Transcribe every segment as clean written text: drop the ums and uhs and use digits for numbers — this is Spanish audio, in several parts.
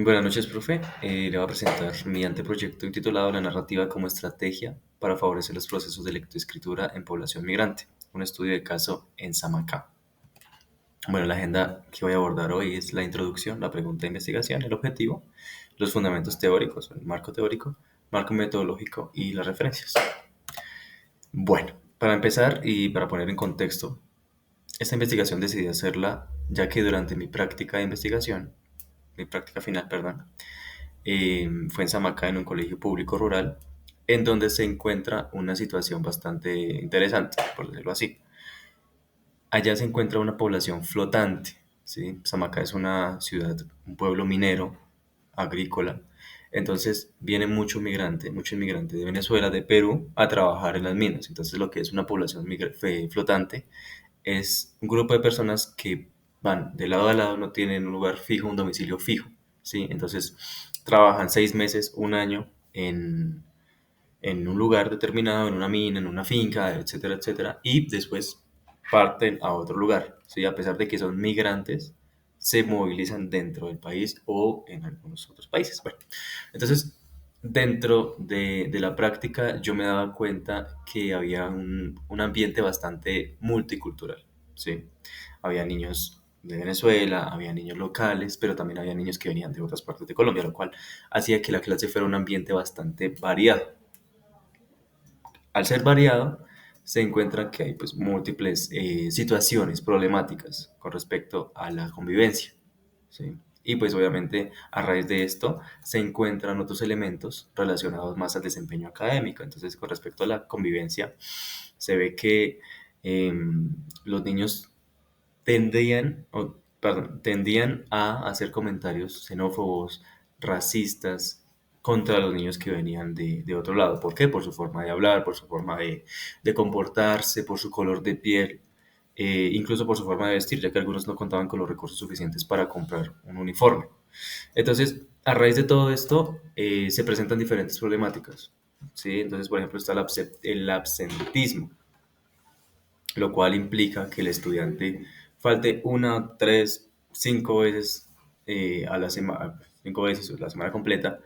Buenas noches, profe. Le voy a presentar mi anteproyecto titulado La narrativa como estrategia para favorecer los procesos de lectoescritura en población migrante, un estudio de caso en Samacá. Bueno, la agenda que voy a abordar hoy es la introducción, la pregunta de investigación, el objetivo, los fundamentos teóricos, el marco teórico, marco metodológico y las referencias. Bueno, para empezar y para poner en contexto, esta investigación decidí hacerla ya que durante mi práctica final, perdón, fue en Samacá, en un colegio público rural, en donde se encuentra una situación bastante interesante, por decirlo así. Allá se encuentra una población flotante, ¿sí? Samacá es una ciudad, un pueblo minero, agrícola. Entonces viene mucho inmigrante de Venezuela, de Perú, a trabajar en las minas. Entonces lo que es una población flotante es un grupo de personas que van de lado a lado, no tienen un lugar fijo, un domicilio fijo, ¿sí? Entonces trabajan 6 meses, un año en un lugar determinado, en una mina, en una finca, etcétera, etcétera, y después parten a otro lugar, ¿sí? A pesar de que son migrantes, se movilizan dentro del país o en algunos otros países. Bueno, entonces, dentro de la práctica, yo me daba cuenta que había un ambiente bastante multicultural, ¿sí? Había niños de Venezuela, había niños locales, pero también había niños que venían de otras partes de Colombia, lo cual hacía que la clase fuera un ambiente bastante variado. Al ser variado, se encuentra que hay pues, múltiples situaciones problemáticas con respecto a la convivencia, ¿sí? Y pues obviamente a raíz de esto se encuentran otros elementos relacionados más al desempeño académico. Entonces, con respecto a la convivencia, se ve que los niños tendían a hacer comentarios xenófobos, racistas contra los niños que venían de otro lado. ¿Por qué? Por su forma de hablar, por su forma de comportarse, por su color de piel, incluso por su forma de vestir, ya que algunos no contaban con los recursos suficientes para comprar un uniforme. Entonces, a raíz de todo esto, se presentan diferentes problemáticas, ¿sí? Entonces, por ejemplo, está el absentismo, lo cual implica que el estudiante falte una, tres, 5 veces a la semana, 5 veces la semana completa.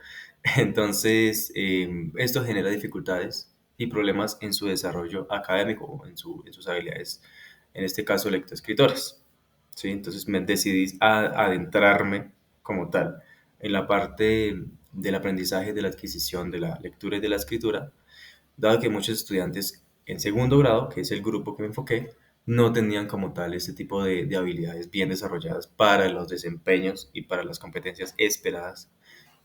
Entonces, esto genera dificultades y problemas en su desarrollo académico o en sus habilidades, en este caso, lectoescritoras. ¿Sí? Entonces, me decidí a adentrarme como tal en la parte del aprendizaje, de la adquisición, de la lectura y de la escritura, dado que muchos estudiantes en segundo grado, que es el grupo que me enfoqué, no tenían como tal este tipo de habilidades bien desarrolladas para los desempeños y para las competencias esperadas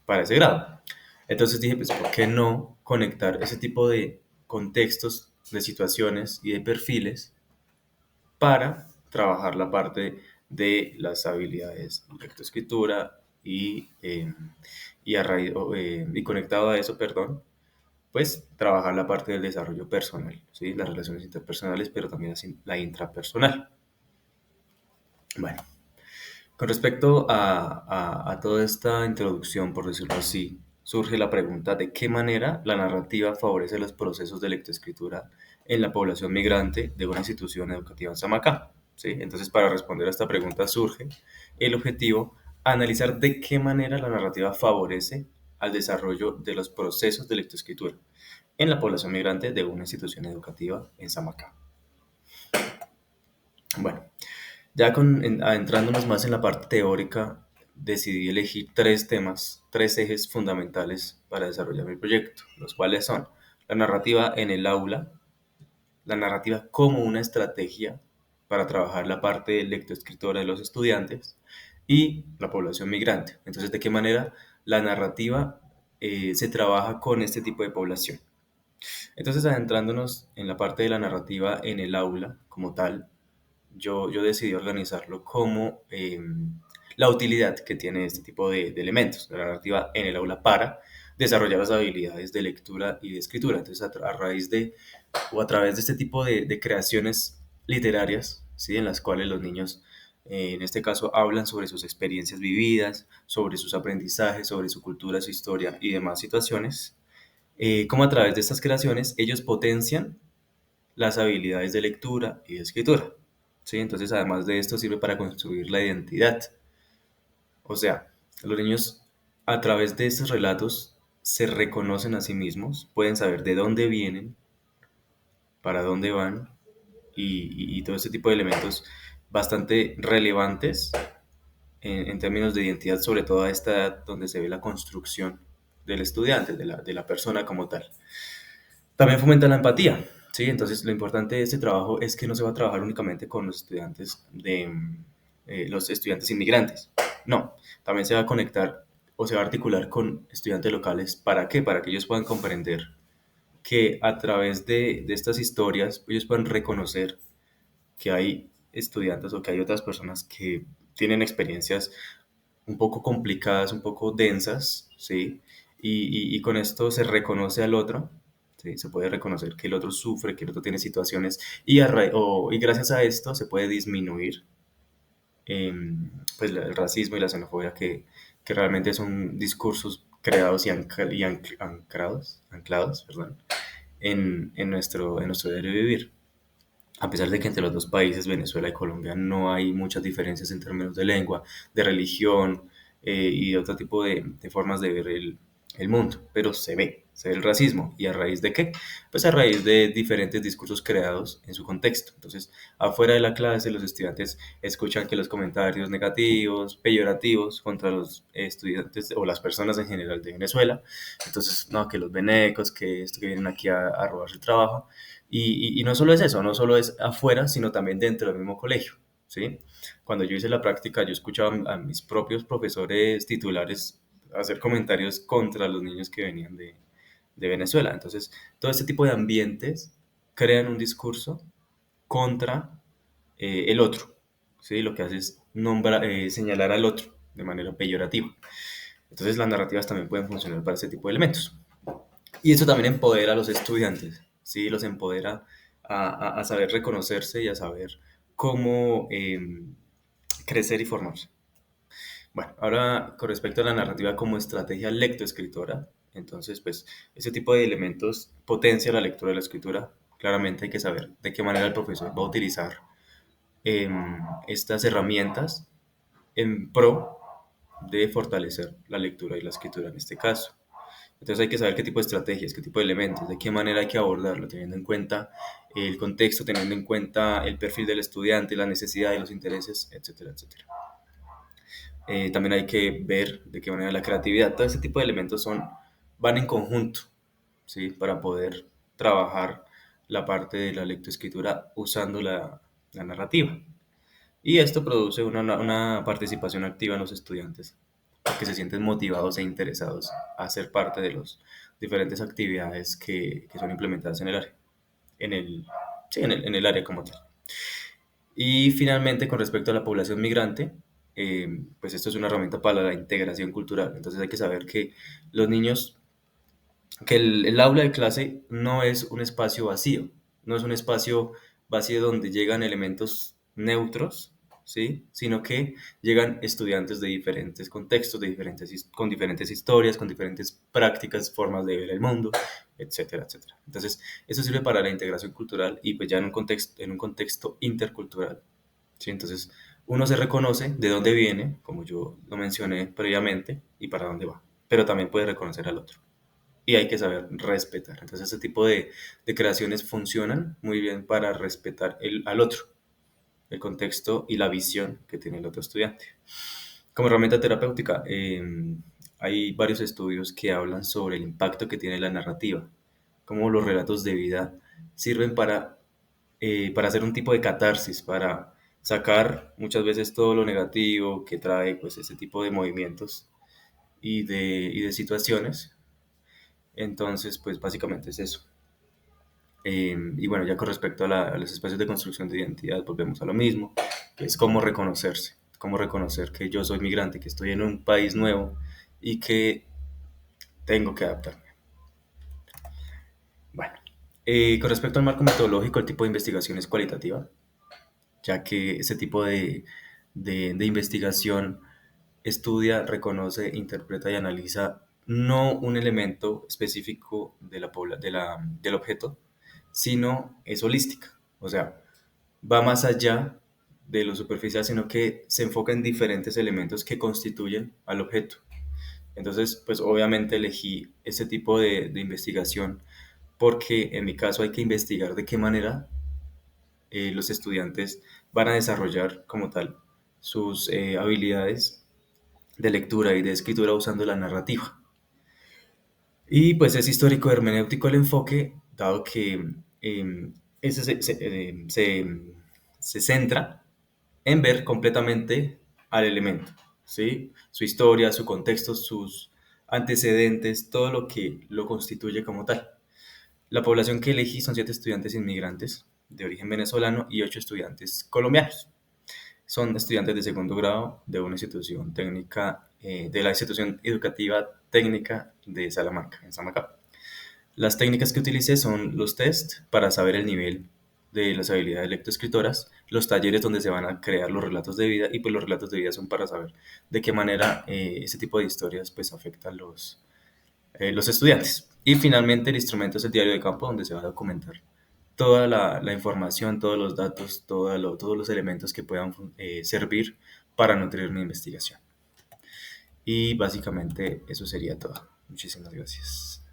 para ese grado. Entonces dije, pues, ¿por qué no conectar ese tipo de contextos, de situaciones y de perfiles para trabajar la parte de las habilidades de lectoescritura y conectado a eso, perdón, pues trabajar la parte del desarrollo personal, ¿sí? Las relaciones interpersonales, pero también la intrapersonal. Bueno, con respecto a toda esta introducción, por decirlo así, surge la pregunta de qué manera la narrativa favorece los procesos de lectoescritura en la población migrante de una institución educativa en Samacá, ¿sí? Entonces, para responder a esta pregunta surge el objetivo analizar de qué manera la narrativa favorece al desarrollo de los procesos de lectoescritura en la población migrante de una institución educativa en Samacá. Bueno, ya adentrándonos más en la parte teórica, decidí elegir 3 temas, 3 ejes fundamentales para desarrollar mi proyecto, los cuales son la narrativa en el aula, la narrativa como una estrategia para trabajar la parte de lectoescritora de los estudiantes y la población migrante. Entonces, ¿de qué manera la narrativa se trabaja con este tipo de población? Entonces, adentrándonos en la parte de la narrativa en el aula como tal, yo decidí organizarlo como la utilidad que tiene este tipo de elementos, de la narrativa en el aula para desarrollar las habilidades de lectura y de escritura. Entonces, a raíz de o a través de este tipo de creaciones literarias, ¿sí? En las cuales los niños, en este caso, hablan sobre sus experiencias vividas, sobre sus aprendizajes, sobre su cultura, su historia y demás situaciones, como a través de estas creaciones ellos potencian las habilidades de lectura y de escritura. ¿Sí? Entonces, además de esto, sirve para construir la identidad. O sea, los niños a través de estos relatos se reconocen a sí mismos, pueden saber de dónde vienen, para dónde van y todo este tipo de elementos bastante relevantes en términos de identidad, sobre todo a esta edad donde se ve la construcción del estudiante, de la persona como tal. También fomenta la empatía, ¿sí? Entonces, lo importante de este trabajo es que no se va a trabajar únicamente con los estudiantes inmigrantes. No, también se va a conectar o se va a articular con estudiantes locales. ¿Para qué? Para que ellos puedan comprender que a través de estas historias ellos puedan reconocer que hay estudiantes o que hay otras personas que tienen experiencias un poco complicadas, un poco densas, ¿sí? Y con esto se reconoce al otro, ¿sí? Se puede reconocer que el otro sufre, que el otro tiene situaciones y gracias a esto se puede disminuir pues, el racismo y la xenofobia que realmente son discursos creados anclados, perdón, en nuestro diario vivir. A pesar de que entre los dos países, Venezuela y Colombia, no hay muchas diferencias en términos de lengua, de religión y de otro tipo de formas de ver el mundo, pero se ve el racismo. ¿Y a raíz de qué? Pues a raíz de diferentes discursos creados en su contexto. Entonces, afuera de la clase, los estudiantes escuchan que los comentarios negativos, peyorativos contra los estudiantes o las personas en general de Venezuela, entonces, no, que los venecos, que esto que vienen aquí a robarse el trabajo, y no solo es eso, no solo es afuera, sino también dentro del mismo colegio, ¿sí? Cuando yo hice la práctica, yo escuchaba a mis propios profesores titulares hacer comentarios contra los niños que venían de Venezuela. Entonces, todo este tipo de ambientes crean un discurso contra el otro, ¿sí? Lo que hace es señalar al otro de manera peyorativa. Entonces, las narrativas también pueden funcionar para ese tipo de elementos. Y eso también empodera a los estudiantes, ¿sí? Los empodera a saber reconocerse y a saber cómo crecer y formarse. Bueno, ahora con respecto a la narrativa como estrategia lectoescritora, entonces, pues, ese tipo de elementos potencia la lectura y la escritura. Claramente hay que saber de qué manera el profesor va a utilizar estas herramientas en pro de fortalecer la lectura y la escritura en este caso. Entonces hay que saber qué tipo de estrategias, qué tipo de elementos, de qué manera hay que abordarlo, teniendo en cuenta el contexto, teniendo en cuenta el perfil del estudiante, las necesidades, los intereses, etcétera, etcétera. También hay que ver de qué manera la creatividad, todo ese tipo de elementos van en conjunto, ¿sí? Para poder trabajar la parte de la lectoescritura usando la narrativa. Y esto produce una participación activa en los estudiantes, que se sienten motivados e interesados a ser parte de las diferentes actividades que son implementadas en el área, en el, sí, en el área como tal. Y finalmente, con respecto a la población migrante, pues esto es una herramienta para la integración cultural. Entonces hay que saber que los niños, que el aula de clase no es un espacio vacío, no es un espacio vacío donde llegan elementos neutros, ¿sí? Sino que llegan estudiantes de diferentes contextos, con diferentes historias, con diferentes prácticas, formas de ver el mundo, etcétera, etcétera. Entonces, eso sirve para la integración cultural y pues ya en un contexto intercultural, ¿sí? Entonces, uno se reconoce de dónde viene, como yo lo mencioné previamente, y para dónde va, pero también puede reconocer al otro y hay que saber respetar. Entonces, este tipo de creaciones funcionan muy bien para respetar al otro, el contexto y la visión que tiene el otro estudiante. Como herramienta terapéutica, hay varios estudios que hablan sobre el impacto que tiene la narrativa, cómo los relatos de vida sirven para hacer un tipo de catarsis, para sacar muchas veces todo lo negativo que trae pues, ese tipo de movimientos y de situaciones. Entonces, pues básicamente es eso. Y bueno, ya con respecto a los espacios de construcción de identidad, volvemos a lo mismo, que es cómo reconocerse, cómo reconocer que yo soy migrante, que estoy en un país nuevo y que tengo que adaptarme. Bueno, con respecto al marco metodológico, el tipo de investigación es cualitativa, ya que ese tipo de investigación estudia, reconoce, interpreta y analiza no un elemento específico del objeto, sino es holística. O sea, va más allá de lo superficial, sino que se enfoca en diferentes elementos que constituyen al objeto. Entonces, pues obviamente elegí ese tipo de investigación porque en mi caso hay que investigar de qué manera los estudiantes van a desarrollar como tal sus habilidades de lectura y de escritura usando la narrativa. Y pues es histórico hermenéutico el enfoque, dado que ese se centra en ver completamente al elemento, ¿sí? Su historia, su contexto, sus antecedentes, todo lo que lo constituye como tal. La población que elegí son 7 estudiantes inmigrantes de origen venezolano y 8 estudiantes colombianos. Son estudiantes de segundo grado de una institución técnica, de la institución educativa técnica de Salamanca, en Samacá. Las técnicas que utilicé son los test para saber el nivel de las habilidades lectoescritoras, los talleres donde se van a crear los relatos de vida y pues los relatos de vida son para saber de qué manera ese tipo de historias pues afectan los estudiantes. Y finalmente el instrumento es el diario de campo donde se va a documentar toda la información, todos los datos, todos los elementos que puedan servir para nutrir mi investigación. Y básicamente eso sería todo. Muchísimas gracias.